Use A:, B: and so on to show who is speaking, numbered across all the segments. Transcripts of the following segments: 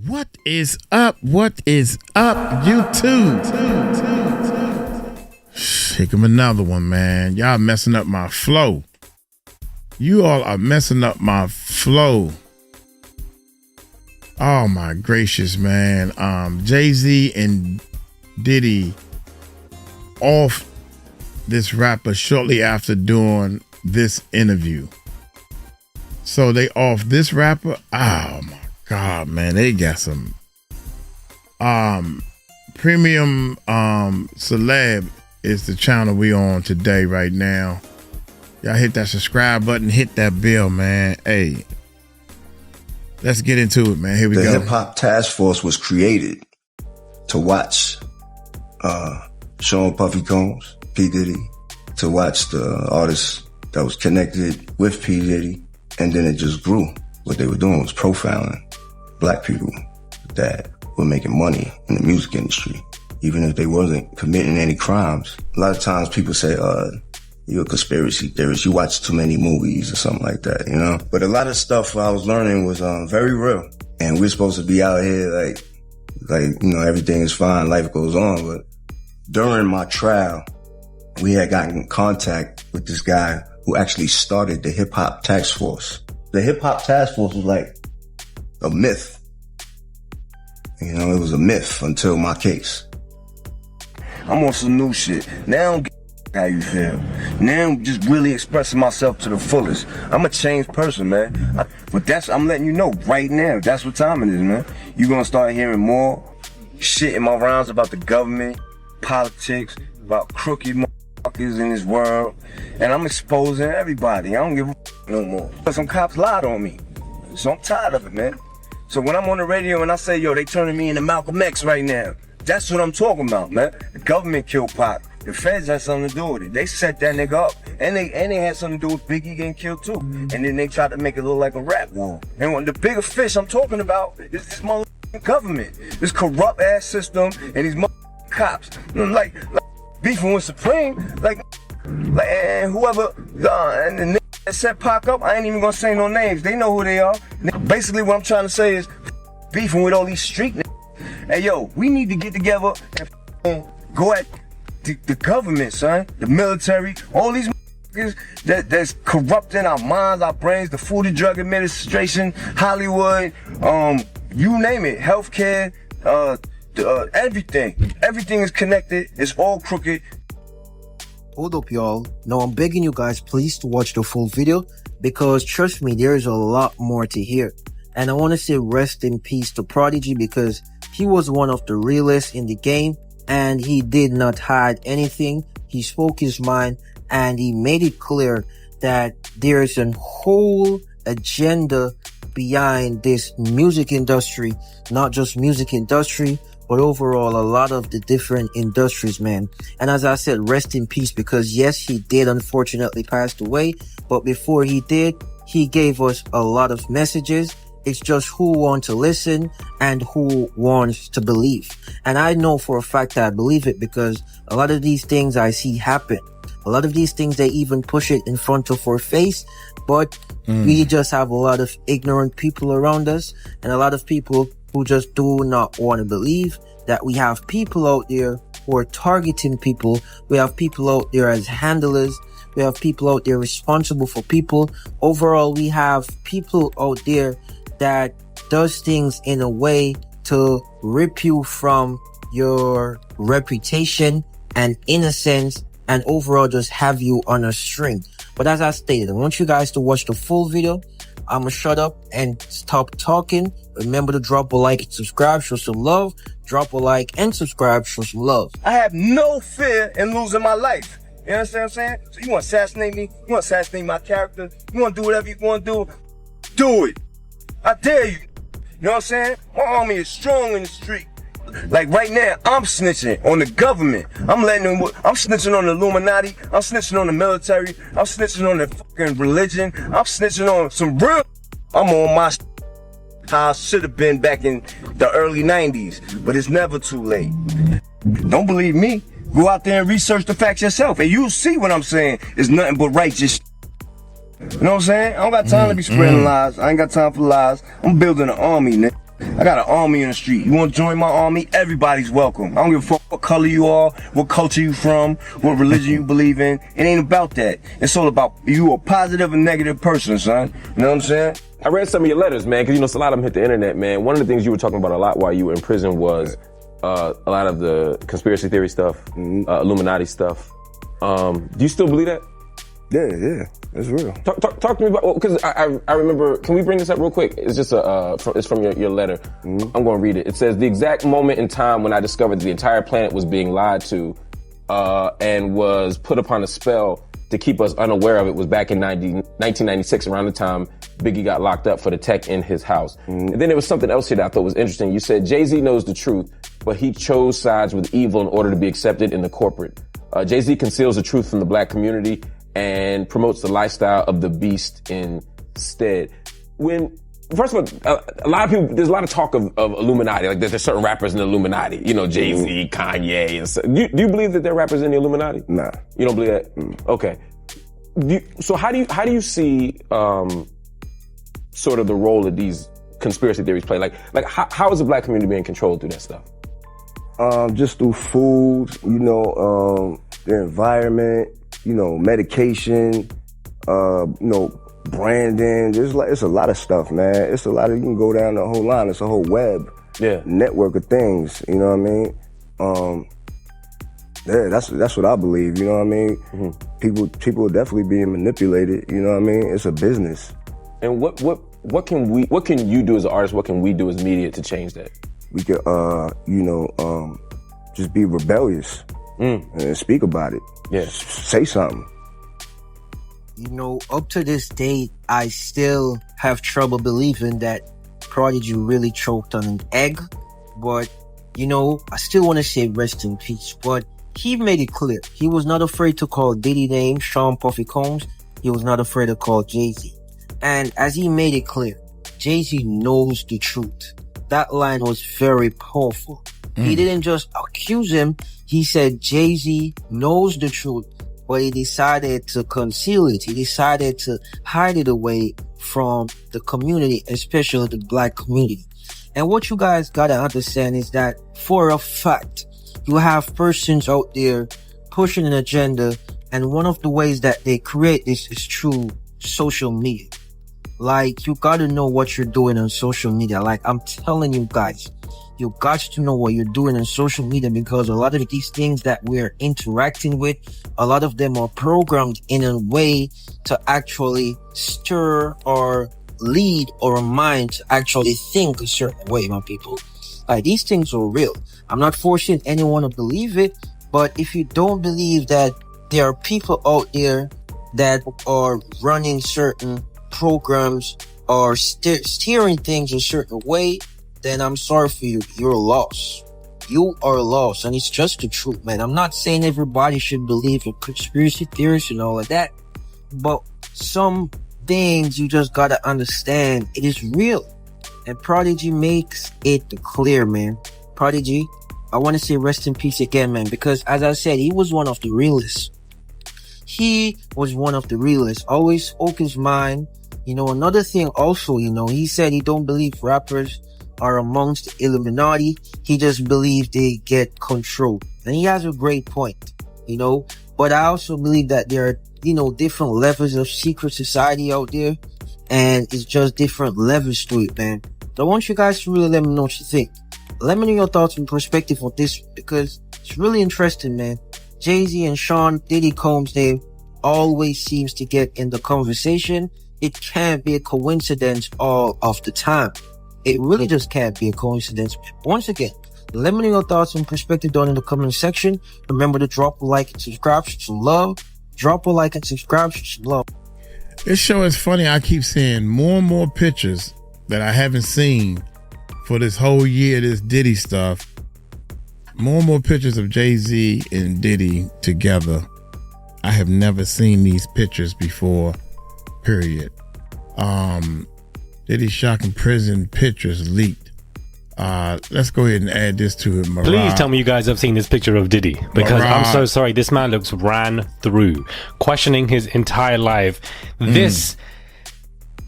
A: What is up? What is up, YouTube? Here come another one, man. Y'all messing up my flow. You all are messing up my flow. Oh my gracious, man. Jay-Z and Diddy off this rapper shortly after doing this interview. So they off this rapper. Oh my God, man, they got some premium celeb is the channel we on today right now. Y'all hit that subscribe button, hit that bell, man. Hey, let's get into it, man. Here we go.
B: The Hip Hop Task Force was created to watch Sean Puffy Combs, P. Diddy, to watch the artists that was connected with P. Diddy, and then it just grew. What they were doing was profiling black people that were making money in the music industry, even if they wasn't committing any crimes. A lot of times people say, you're a conspiracy theorist, you watch too many movies or something like that, you know? But a lot of stuff I was learning was very real. And we're supposed to be out here like, you know, everything is fine, life goes on. But during my trial, we had gotten in contact with this guy who actually started the Hip Hop Task Force. The Hip Hop Task Force was like a myth. You know, it was a myth until my case. I'm on some new shit. Now I'm how you feel. Now I'm just really expressing myself to the fullest. I'm a changed person, man. But I'm letting you know right now, that's what time it is, man. You're gonna start hearing more shit in my rhymes about the government, politics, about crooked motherfuckers in this world. And I'm exposing everybody. I don't give a no more. But some cops lied on me. So I'm tired of it, man. So when I'm on the radio and I say, yo, they turning me into Malcolm X right now, that's what I'm talking about, man. The government killed Pac. The feds had something to do with it. They set that nigga up. And they had something to do with Biggie getting killed too. And then they tried to make it look like a rap war. And when the bigger fish I'm talking about is this motherfucking government. This corrupt ass system and these motherfucking cops. Like beefing with Supreme, and whoever, and the nigga that set Pac up, I ain't even gonna say no names. They know who they are. Basically what I'm trying to say is beefing with all these street niggas. Hey yo, we need to get together and go at the government, son, the military, all these motherfuckers that's corrupting our minds, our brains, the Food and Drug Administration, Hollywood, you name it, healthcare, everything. Everything is connected. It's all crooked.
C: Hold up, y'all. Now I'm begging you guys please to watch the full video because trust me, there's a lot more to hear. And I want to say rest in peace to Prodigy because he was one of the realest in the game and he did not hide anything. He spoke his mind and he made it clear that there's a whole agenda behind this music industry, not just music industry, but overall a lot of the different industries, man. And as I said, rest in peace because yes, he did unfortunately pass away, but before he did, he gave us a lot of messages. It's just who wants to listen and who wants to believe. And I know for a fact that I believe it because a lot of these things I see happen. A lot of these things, they even push it in front of our face, but we just have a lot of ignorant people around us and a lot of people who just do not want to believe that we have people out there who are targeting people. We have people out there as handlers. We have people out there responsible for people. Overall, we have people out there that does things in a way to rip you from your reputation and innocence and overall just have you on a string. But as I stated, I want you guys to watch the full video. I'm gonna shut up and stop talking. Remember to drop a like and subscribe, show some love. Drop a like and subscribe, show some love.
B: I have no fear in losing my life. You understand what I'm saying? So you want to assassinate me? You want to assassinate my character? You want to do whatever you want to do? Do it. I dare you. You know what I'm saying? My army is strong in the street. Like right now, I'm snitching on the government. I'm snitching on the Illuminati. I'm snitching on the military. I'm snitching on the fucking religion. I'm snitching on some real. I'm on my how I should have been back in the early 90s. But it's never too late. Don't believe me? Go out there and research the facts yourself. And you'll see what I'm saying is nothing but righteous. You know what I'm saying? I don't got time to be spreading lies. I ain't got time for lies. I'm building an army, nigga. I got an army in the street. You want to join my army? Everybody's welcome. I don't give a fuck what color you are, what culture you from, what religion you believe in. It ain't about that. It's all about you a positive and negative person, son. You know what I'm saying?
D: I read some of your letters, man, because, you know, a lot of them hit the internet, man. One of the things you were talking about a lot while you were in prison was a lot of the conspiracy theory stuff, Illuminati stuff. Do you still believe that?
B: Yeah, it's real.
D: Talk to me about, because I remember, can we bring this up real quick? It's just it's from your letter. I'm going to read it. It says, the exact moment in time when I discovered that the entire planet was being lied to and was put upon a spell to keep us unaware of it was back in 1996, around the time Biggie got locked up for the tech in his house. And then there was something else here that I thought was interesting. You said Jay-Z knows the truth, but he chose sides with evil in order to be accepted in the corporate. Jay-Z conceals the truth from the black community and promotes the lifestyle of the beast instead. First of all, a lot of people, there's a lot of talk of Illuminati, like there's certain rappers in the Illuminati, you know, Jay-Z, Kanye, and so. Do you believe that they're rappers in the Illuminati?
B: Nah.
D: You don't believe that? Okay. So how do you see sort of the role of these conspiracy theories play? Like how is the black community being controlled through that stuff?
B: Just through food, you know, the environment, you know, medication, you know, branding. It's a lot of stuff, man. It's a lot of, you can go down the whole line. It's a whole web network of things. You know what I mean? Yeah, that's what I believe. You know what I mean? People are definitely being manipulated. You know what I mean? It's a business.
D: And what can you do as an artist? What can we do as media to change that?
B: We could, you know, just be rebellious and speak about it.
D: Yeah,
B: say something.
C: You know, up to this day, I still have trouble believing that Prodigy really choked on an egg. But, you know, I still want to say rest in peace. But he made it clear. He was not afraid to call Diddy names, Sean Puffy Combs. He was not afraid to call Jay-Z. And as he made it clear, Jay-Z knows the truth. That line was very powerful. He didn't just accuse him. He said Jay-Z knows the truth, but he decided to conceal it. He decided to hide it away from the community, especially the black community. And what you guys gotta understand is that for a fact, you have persons out there pushing an agenda, and one of the ways that they create this is through social media. Like, you gotta know what you're doing on social media. Like, I'm telling you guys, you got to know what you're doing on social media, because a lot of these things that we're interacting with, a lot of them are programmed in a way to actually stir or lead our mind to actually think a certain way, my people. Like, these things are real. I'm not forcing anyone to believe it, but if you don't believe that there are people out there that are running certain programs or steering things a certain way, then I'm sorry for you. You're lost. You are lost. And it's just the truth, man. I'm not saying everybody should believe in conspiracy theories and all of that, but some things you just gotta understand. It is real. And Prodigy makes it clear, man. Prodigy, I want to say rest in peace again, man, because as I said, he was one of the realists. He was one of the realists. Always spoke his mind. You know, another thing also, you know, he said he don't believe rappers are amongst the Illuminati. He just believes they get control. And he has a great point, you know. But I also believe that there are, you know, different levels of secret society out there. And it's just different levels to it, man. So I want you guys to really let me know what you think. Let me know your thoughts and perspective on this, because it's really interesting, man. Jay-Z and Sean Diddy Combs' name always seems to get in the conversation. It can't be a coincidence all of the time. It really just can't be a coincidence. Once again, let me know your thoughts and perspective down in the comment section. Remember to drop a like and subscribe for some love. Drop a like and subscribe for some love.
A: This show is funny. I keep seeing more and more pictures that I haven't seen for this whole year, this Diddy stuff. More and more pictures of Jay-Z and Diddy together. I have never seen these pictures before, period. Diddy shocking prison pictures leaked. Let's go ahead and add this to it.
E: Please tell me you guys have seen this picture of Diddy, because I'm so sorry. This man looks ran through, questioning his entire life. This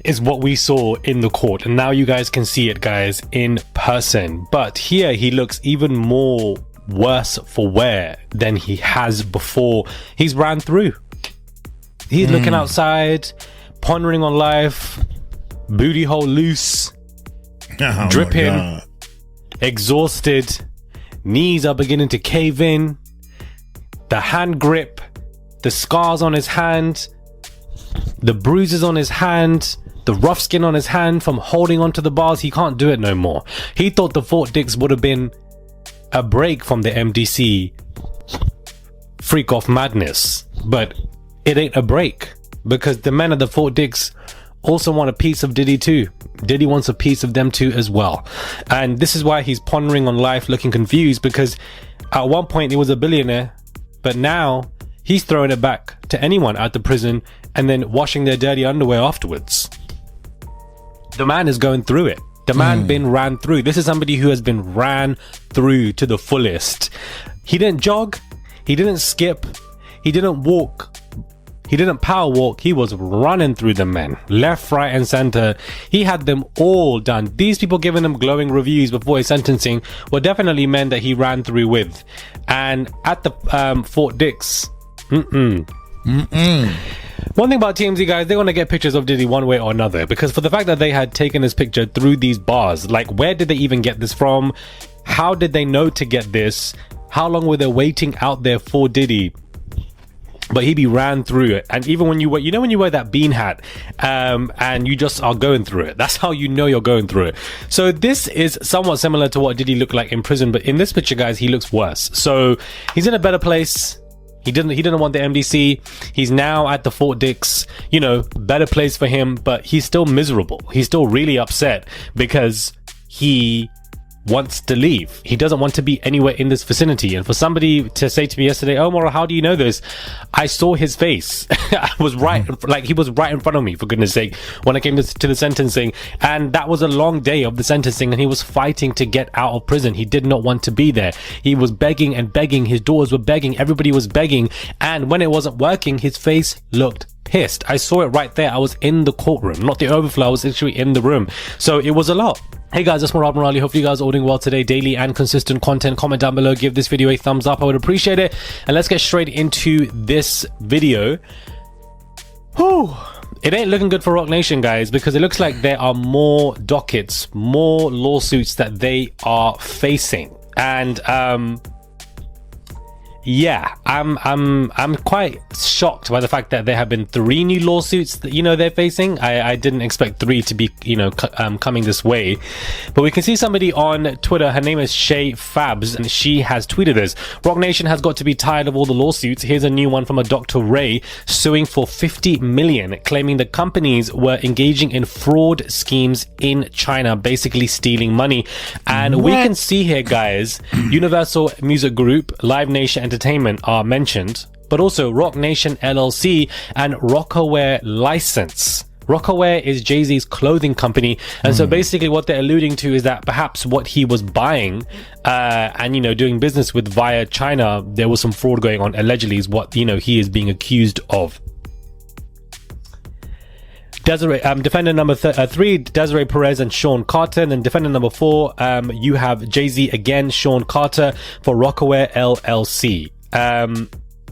E: is what we saw in the court, and now you guys can see it, guys, in person. But here he looks even more worse for wear than he has before he's ran through. He's looking outside, pondering on life, booty hole loose, dripping, exhausted, knees are beginning to cave in, the hand grip, the scars on his hand, the bruises on his hand, the rough skin on his hand from holding onto the bars. He can't do it no more. He thought the Fort Dix would have been a break from the MDC freak off madness, but it ain't a break, because the men of the Fort Dix also want a piece of Diddy too. Diddy wants a piece of them too as well. And this is why he's pondering on life, looking confused, because at one point he was a billionaire, but now he's throwing it back to anyone at the prison and then washing their dirty underwear afterwards. The man is going through it. The man been ran through. This is somebody who has been ran through to the fullest. He didn't jog. He didn't skip. He didn't walk. He didn't power walk. He was running through the men. Left, right, and center. He had them all done. These people giving him glowing reviews before his sentencing were definitely men that he ran through with. And at the Fort Dix, one thing about TMZ, guys, they want to get pictures of Diddy one way or another, because for the fact that they had taken his picture through these bars, like, where did they even get this from? How did they know to get this? How long were they waiting out there for Diddy? But he be ran through it. And even when you wear, you know, when you wear that bean hat, and you just are going through it, that's how you know you're going through it. So this is somewhat similar to what Diddy looked like in prison, but in this picture, guys, he looks worse. So he's in a better place. He didn't want the MDC. He's now at the Fort Dix, you know, better place for him, but he's still miserable. He's still really upset because he wants to leave. He doesn't want to be anywhere in this vicinity. And for somebody to say to me yesterday, "Oh, Mora, how do you know this?" I saw his face. I was right, like, he was right in front of me, for goodness sake, when I came to the sentencing. And that was a long day of the sentencing, and he was fighting to get out of prison. He did not want to be there. He was begging and begging. His daughters were begging. Everybody was begging. And when it wasn't working, his face looked pissed. I saw it right there. I was in the courtroom, not the overflow. I was actually in the room. So it was a lot. Hey guys, it's Murad Morali. Hopefully you guys are all doing well today. Daily and consistent content. Comment down below. Give this video a thumbs up. I would appreciate it. And let's get straight into this video. Whew. It ain't looking good for Roc Nation, guys, because it looks like there are more dockets, more lawsuits that they are facing. And yeah, I'm quite shocked by the fact that there have been 3 new lawsuits that, you know, they're facing. I didn't expect 3 to be, you know, coming this way. But we can see somebody on Twitter. Her name is Shay Fabs, and she has tweeted this: Roc Nation has got to be tired of all the lawsuits. Here's a new one from a Dr. Ray suing for 50 million, claiming the companies were engaging in fraud schemes in China, basically stealing money. And we can see here, guys, Universal Music Group, Live Nation Entertainment are mentioned, but also Roc Nation LLC and Rockaware License. Rockaware is Jay-Z's clothing company, and so basically what they're alluding to is that perhaps what he was buying and, you know, doing business with via China, there was some fraud going on, allegedly, is what, you know, he is being accused of. Desiree, defendant number 3, Desiree Perez and Sean Carter. And then defendant number 4, you have Jay-Z again, Sean Carter, for Rockaware LLC.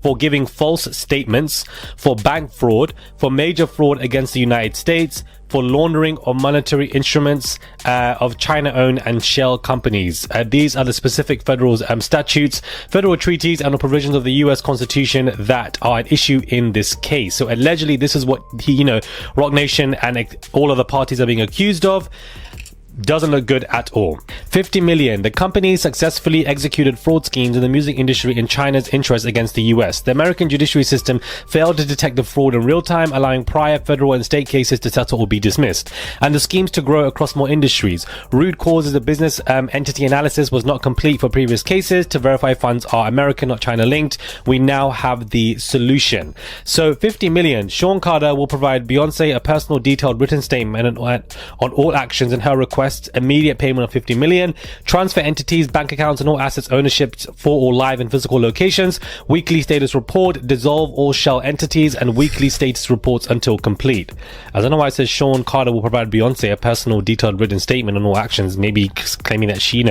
E: For giving false statements, for bank fraud, for major fraud against the United States, for laundering of monetary instruments of China-owned and shell companies. These are the specific federal statutes, federal treaties, and the provisions of the U.S. Constitution that are at issue in this case. So allegedly, this is what he, you know, Roc Nation and all other parties are being accused of. Doesn't look good at all. 50 million. The company successfully executed fraud schemes in the music industry in China's interest against the US. The American judiciary system failed to detect the fraud in real time, allowing prior federal and state cases to settle or be dismissed, and the schemes to grow across more industries. Root causes of business entity analysis was not complete for previous cases to verify funds are American, not China linked. We now have the solution. So 50 million. Sean Carter will provide Beyonce a personal detailed written statement on all actions and her request requests immediate payment of 50 million, transfer entities, bank accounts, and all assets ownerships for all live and physical locations, weekly status report, dissolve all shell entities, and weekly status reports until complete. I don't know why it says Sean Carter will provide Beyonce a personal detailed written statement on all actions, maybe claiming that she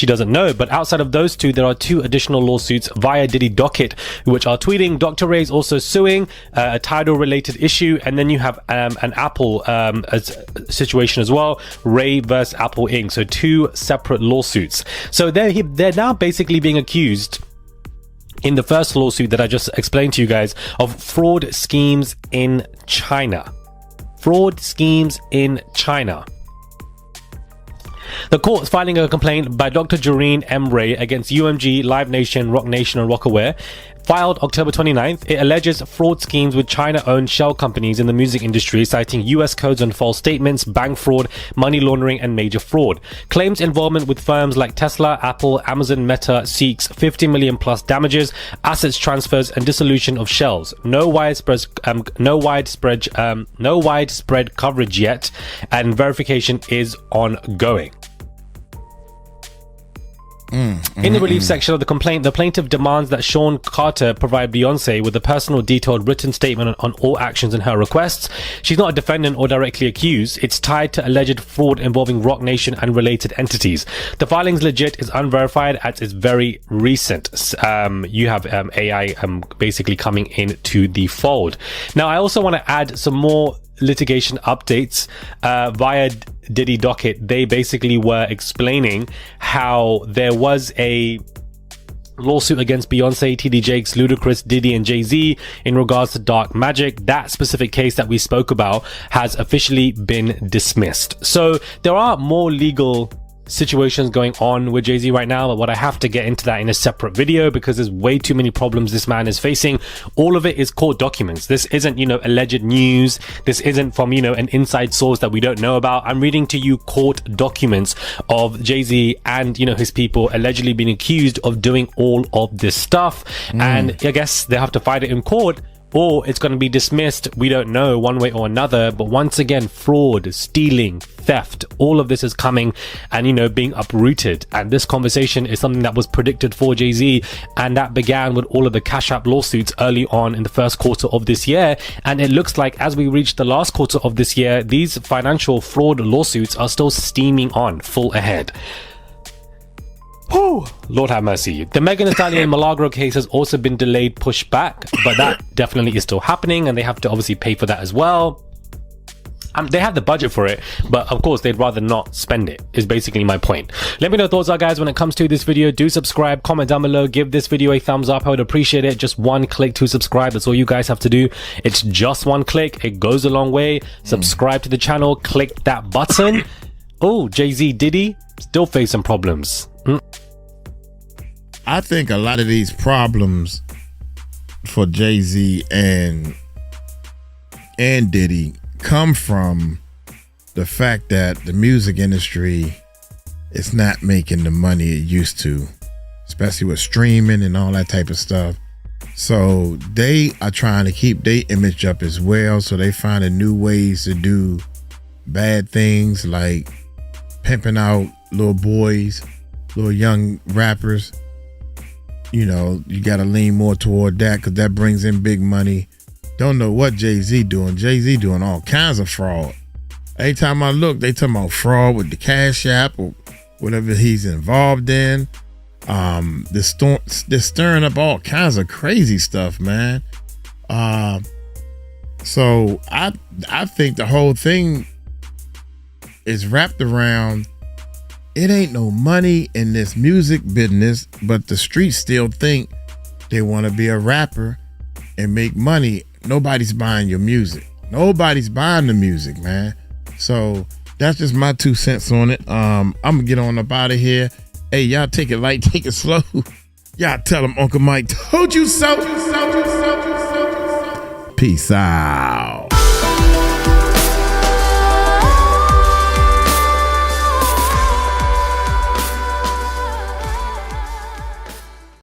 E: doesn't know. But outside of those two, there are two additional lawsuits via Diddy docket, which are tweeting. Dr. Ray's also suing a Tidal related issue, and then you have an Apple situation as well, Ray versus Apple Inc. So two separate lawsuits. So they're now basically being accused in the first lawsuit that I just explained to you guys of fraud schemes in China. Fraud schemes in China. The court is filing a complaint by Dr. Jareen M. Ray against UMG, Live Nation, Roc Nation, and Rockaware. Filed October 29th, it alleges fraud schemes with China-owned shell companies in the music industry, citing US codes on false statements, bank fraud, money laundering, and major fraud. Claims involvement with firms like Tesla, Apple, Amazon, Meta seeks 50 million plus damages, assets transfers, and dissolution of shells. No widespread coverage yet, and verification is ongoing. In the relief section of the complaint, the plaintiff demands that Sean Carter provide Beyonce with a personal detailed written statement on all actions in her requests. She's not a defendant or directly accused. It's tied to alleged fraud involving Roc Nation and related entities. The filing's legit is unverified as it's very recent. You have AI basically coming into the fold. Now, I also want to add some more litigation updates via Diddy docket. They basically were explaining how there was a lawsuit against Beyonce, TD Jakes, Ludacris, Diddy, and Jay-Z in regards to dark magic. That specific case that we spoke about has officially been dismissed. So there are more legal situations going on with Jay-Z right now, but I have to get into that in a separate video because there's way too many problems this man is facing. All of it is court documents. This isn't, alleged news. This isn't from, an inside source that we don't know about. I'm reading to you court documents of Jay-Z and, his people allegedly being accused of doing all of this stuff. And I guess they have to fight it in court, or it's going to be dismissed. We don't know, one way or another. But once again, fraud, stealing, theft, all of this is coming and, being uprooted. And this conversation is something that was predicted for Jay-Z. And that began with all of the CashApp lawsuits early on in the first quarter of this year. And it looks like as we reach the last quarter of this year, these financial fraud lawsuits are still steaming on full ahead. Whew, Lord have mercy. The Megan Thee Stallion Milagro case has also been delayed, pushed back, but that definitely is still happening, and they have to obviously pay for that as well. They have the budget for it, but of course they'd rather not spend it, is basically my point. Let me know what thoughts are, guys, when it comes to this video. Do subscribe, comment down below, give this video a thumbs up. I would appreciate it. Just one click to subscribe. That's all you guys have to do. It's just one click. It goes a long way. Subscribe to the channel. Click that button. Oh, Jay-Z, Diddy still facing problems.
A: I think a lot of these problems for Jay-Z and Diddy come from the fact that the music industry is not making the money it used to, especially with streaming and all that type of stuff. So they are trying to keep their image up as well. So they finding new ways to do bad things like pimping out little boys, little young rappers. You got to lean more toward that because that brings in big money. Don't know what Jay-Z doing. Jay-Z doing all kinds of fraud. Every time I look, they talking about fraud with the CashApp or whatever he's involved in. They're stirring up all kinds of crazy stuff, man. So I think the whole thing is wrapped around, it ain't no money in this music business, but the streets still think they want to be a rapper and make money. Nobody's buying your music. Nobody's buying the music, man. So that's just my 2 cents on it. I'm gonna get on up out of here. Hey, y'all take it light, take it slow. Y'all tell them Uncle Mike told you so. Peace out.